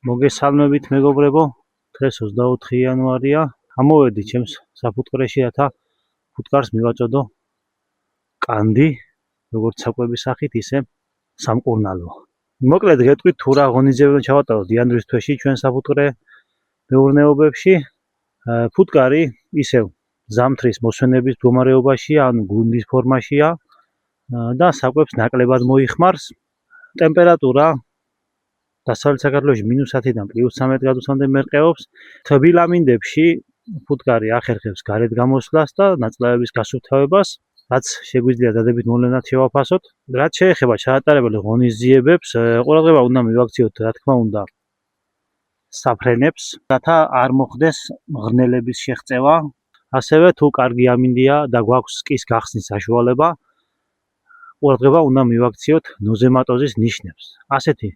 მოგესალმებით მეგობრებო, დღეს 24 იანვარია. ამოვედი ჩემს საფუტკრეში, რათა ფუტკარს მივაწოდო კანდი, როგორც საკვების სახით, ისე სამკურნალო. მოკლედ გეტყვით თუ რა ღონისძიებები ჩავატაროთ იანვრის თვეში ჩვენ საფუტკრე მეურნეობებში. ფუტკარი ისევ ზამთრის მოსვენების მდგომარეობაშია, ანუ გუნდის ფორმაშია და საკვებს ნაკლებად მოიხმარს. ტემპერატურა დასავლეთ საქართველოში -10-დან +13 გრადუსამდე მერყეობს. თბილ ამინდებში ფუტკარი ახერხებს გარეთ გამოსვლას და ნაწლავების გასუფთავებას, რაც შეგვიძლია დადებით მოვლენად შევაფასოთ. რაც შეეხება ჩაატარებელ ღონისძიებებს, ყურადღება უნდა მივაქციოთ, რა თქმა უნდა, საფრენებს, რათა არ მოხდეს მღრღნელების შეღწევა. ასევე თუ კარგი ამინდია და გვაქვს სკის გახსნის საშუალება, ყურადღება უნდა მივაქციოთ ნოზემატოზის ნიშნებს. ასეთი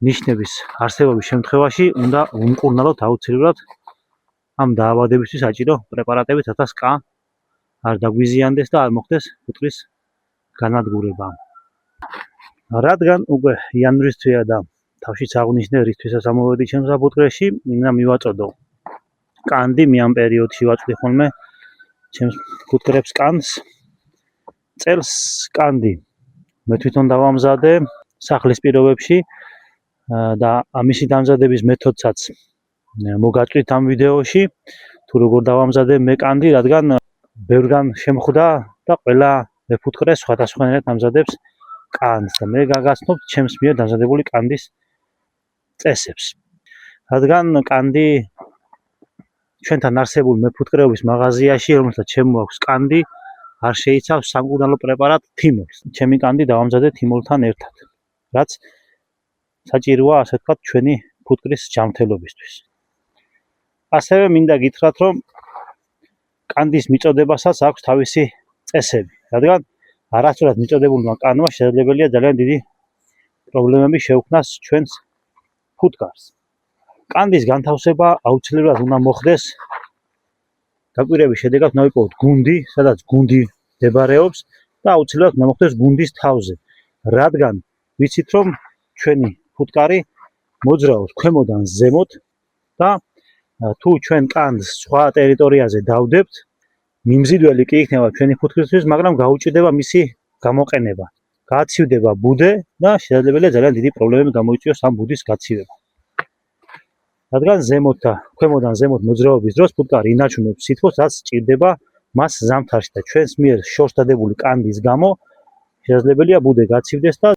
ნიშნების არსებობის შემთხვევაში უნდა უმკურნალოთ აუცილებლად ამ დაავადებისთვის საჭირო პრეპარატებით, რათა სკა არ დაგვიზიანდეს და არ მოხდეს ფუტკრის განადგურება. რადგან უკვე იანვრის თვეა და თავშიც აღვნიშნე რისთვისაც ამოვედი ჩემს საფუტკრეში, უნდა მივაწოდო კანდი, მე ამ პერიოდში ვაწვდი ხოლმე ჩემს ფუტკრებს კანს. წელს კანდი მე თვითონ დავამზადე სახლის პირობებში და ამისი დამზადების მეთოდსაც მოგაწვით ამ ვიდეოში, თუ როგორ დავამზადე მე კანდი, რადგან ბევრგან შემხვდა და ყველა მეფუტკრე სხვადასხვანაირად ამზადებს კანს და მე გაგაცნობთ ჩემს მიერ დამზადებული კანდის წესებს. რადგან კანდი ჩვენთან არსებულ მეფუტკრეობის მაღაზიაში, რომელსაც შემოაქვს კანდი, არ შეიცავს სამკურნალო პრეპარატ თიმოლს. ჩემი კანდი დავამზადე თიმოლთან ერთად, რაც საჭიროა, ასე ვთქვათ, ჩვენი ფუტკრის ჯანმრთელობისთვის. ასევე მინდა გითხრათ, რომ კანდის მიწოდებასაც აქვს თავისი წესები, რადგან არასწორად მიწოდებულმა კანმა შესაძლებელია ძალიან დიდი პრობლემები შეუქმნას ჩვენს ფუტკარს. კანდის განთავსება აუცილებლად უნდა მოხდეს დაკვირვების შედეგად უნდა ვიპოვოთ გუნდი, სადაც გუნდი მდებარეობს და აუცილებლად უნდა მოხდეს გუნდის თავზე, რადგან ვიცით, რომ ჩვენი ფუტკარი მოძრაობს ქვემოდან ზემოთ და თუ ჩვენ კანს სხვა ტერიტორიაზე დავდებთ, მიმზიდველი კი იქნება ჩვენი ფუტკრისთვის, მაგრამ გაუჭირდება მისი გამოყენება. გააცივდება ბუდე და შესაძლებელია ძალიან დიდი პრობლემები გამოიწვიოს ამ ბუდის გაცივება. რადგან ზემოთ და ქვემოდან ზემოთ მოძრაობის დროს ფუტკარი ინარჩუნებს სითბოს, რაც სჭირდება მას ზამთარში და ჩვენს მიერ შორს დადებული კანდის გამო შესაძლებელია ბუდე გაცივდეს და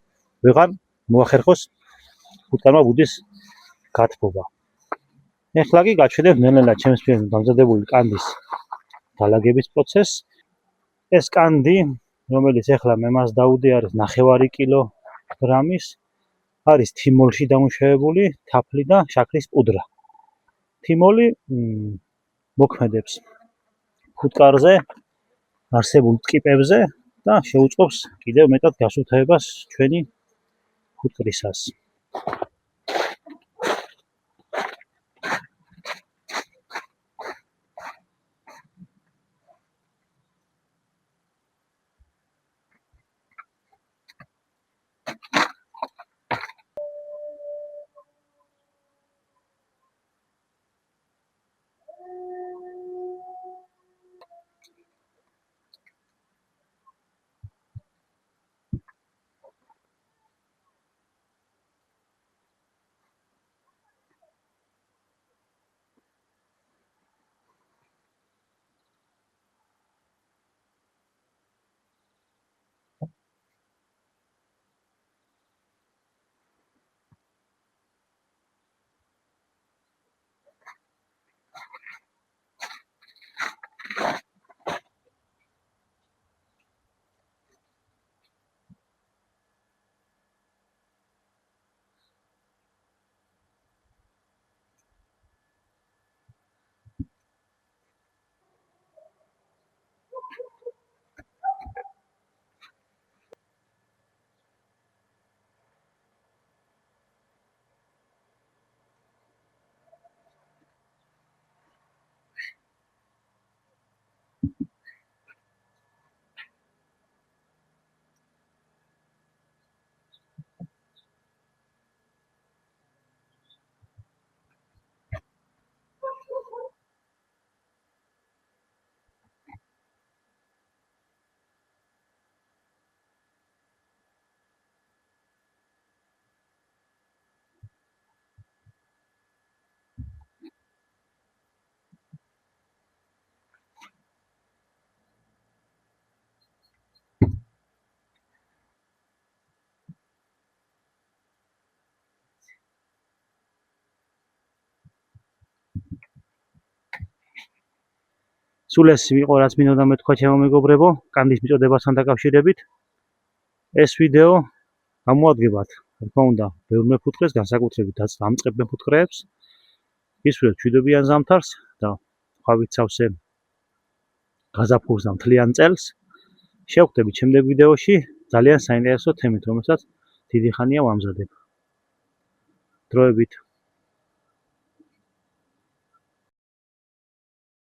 ვეღარ მოახერხოს ფუტკარმა ბუდის გათბობა. ეხლა კი გაჩვენებ ნელ-ნელა ჩემს მიერ დამზადებული კანდის დალაგების პროცესს. ეს კანდი, რომელიც ეხლა მე მას დაუდე არის 9 კილოგრამის, არის თიმოლში დამუშავებული თაფლი და შაქრის პუდრა. თიმოლი მოქმედებს ფუტკარზე არსებულ ტკიპებზე და შეუწყობს კიდევ მეტად გასუფთავებას ჩვენი ფუტკრისას. სულ ეს იყო რაც მინდოდა მეთქვა ჩემო მეგობრებო კანდის მიწოდებასთან დაკავშირებით. ეს ვიდეო გამოადგებათ, რა თქმა უნდა, ბევრ მეფუტკრეს, განსაკუთრებით ამ წყებ მეფუტკრეებს. ისურვებთ მშვიდობიან ზამთარს და ხვავით სავსე გაზაფხულს და მთლიან წელს. შევხვდებით შემდეგ ვიდეოში ძალიან საინტერესო თემით, რომელსაც დიდი ხანია ვამზადებ. დროებით.